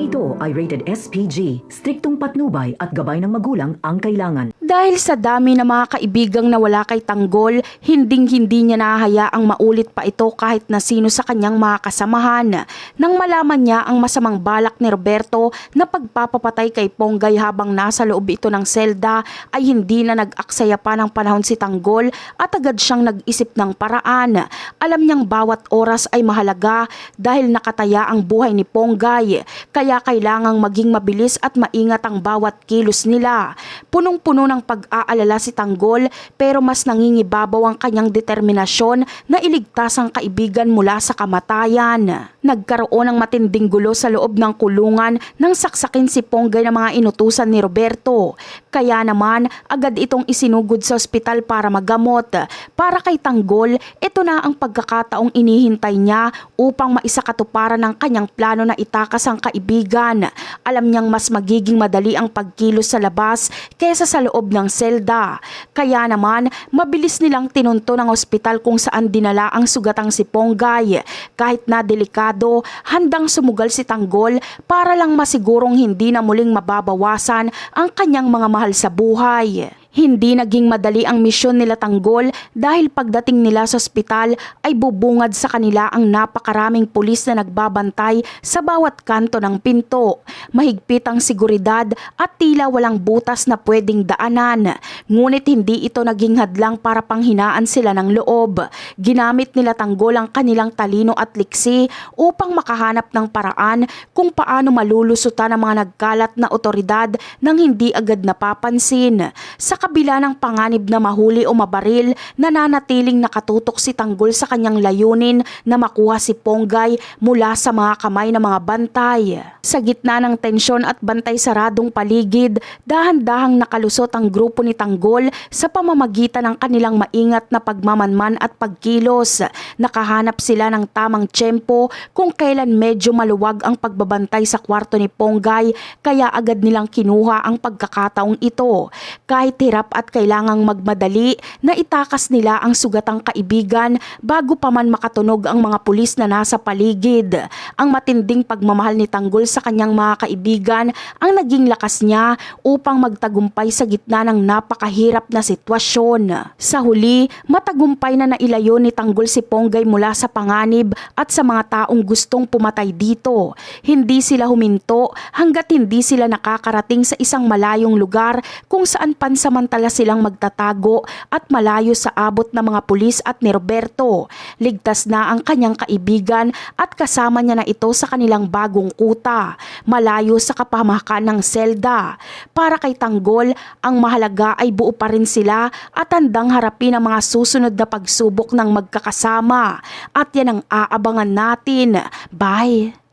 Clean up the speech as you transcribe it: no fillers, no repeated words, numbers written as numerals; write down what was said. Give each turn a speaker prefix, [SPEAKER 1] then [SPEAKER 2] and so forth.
[SPEAKER 1] ito ay rated SPG. Striktong patnubay at gabay ng magulang ang kailangan.
[SPEAKER 2] Dahil sa dami ng mga kaibigang nawala kay Tanggol, hinding-hindi niya nahahayaang maulit pa ito kahit na sino sa kanyang mga kasamahan. Nang malaman niya ang masamang balak ni Roberto na pagpapapatay kay Ponggay habang nasa loob ito ng selda, ay hindi na nag-aksaya pa ng panahon si Tanggol at agad siyang nag-isip ng paraan. Alam niyang bawat oras ay mahalaga dahil nakataya ang buhay ni Ponggay, kaya kailangang maging mabilis at maingat ang bawat kilos nila. Punong-puno ng pag-aalala si Tanggol pero mas nangingibabaw ang kanyang determinasyon na iligtas ang kaibigan mula sa kamatayan. Nagkaroon ng matinding gulo sa loob ng kulungan nang saksakin si Ponggay ng mga inutusan ni Roberto. Kaya naman agad itong isinugod sa ospital para magamot. Para kay Tanggol, ito na ang pagkakataong inihintay niya upang maisakatuparan ang kanyang plano na itakas ang kaibigan. Alam niyang mas magiging madali ang pagkilos sa labas kaysa sa loob ng selda. Kaya naman, mabilis nilang tinunto ng ospital kung saan dinala ang sugatang si Ponggay. Kahit na delikado, handang sumugal si Tanggol para lang masigurong hindi na muling mababawasan ang kanyang mga mahal sa buhay. Hindi naging madali ang misyon nila Tanggol dahil pagdating nila sa ospital ay bubungad sa kanila ang napakaraming pulis na nagbabantay sa bawat kanto ng pinto. Mahigpit ang seguridad at tila walang butas na pwedeng daanan. Ngunit hindi ito naging hadlang para panghinaan sila ng loob. Ginamit nila Tanggol ang kanilang talino at liksi upang makahanap ng paraan kung paano malulusutan ang mga nagkalat na otoridad nang hindi agad napapansin. Sa kabila ng panganib na mahuli o mabaril, nananatiling nakatutok si Tanggol sa kanyang layunin na makuha si Ponggay mula sa mga kamay ng mga bantay. Sa gitna ng tensyon at bantay saradong paligid, dahan-dahang nakalusot ang grupo ni Tanggol sa pamamagitan ng kanilang maingat na pagmamanman at pagkilos. Nakahanap sila ng tamang tiyempo kung kailan medyo maluwag ang pagbabantay sa kwarto ni Ponggay, kaya agad nilang kinuha ang pagkakataong ito. Kahit hirap at kailangang magmadali na itakas nila ang sugatang kaibigan bago pa man makatunog ang mga pulis na nasa paligid. Ang matinding pagmamahal ni Tanggol sa kanyang mga kaibigan ang naging lakas niya upang magtagumpay sa gitna ng napakahirap na sitwasyon. Sa huli, matagumpay na nailayo ni Tanggol si Ponggay mula sa panganib at sa mga taong gustong pumatay dito. Hindi sila huminto hanggat hindi sila nakakarating sa isang malayong lugar kung saan pansamantala silang magtatago at malayo sa abot ng mga pulis at ni Roberto. Ligtas na ang kanyang kaibigan at kasama niya na ito sa kanilang bagong kuta, malayo sa kapahamakan ng selda. Para kay Tanggol, ang mahalaga ay buo pa rin sila at handang harapin ang mga susunod na pagsubok ng magkakasama. At yan ang aabangan natin. Bye!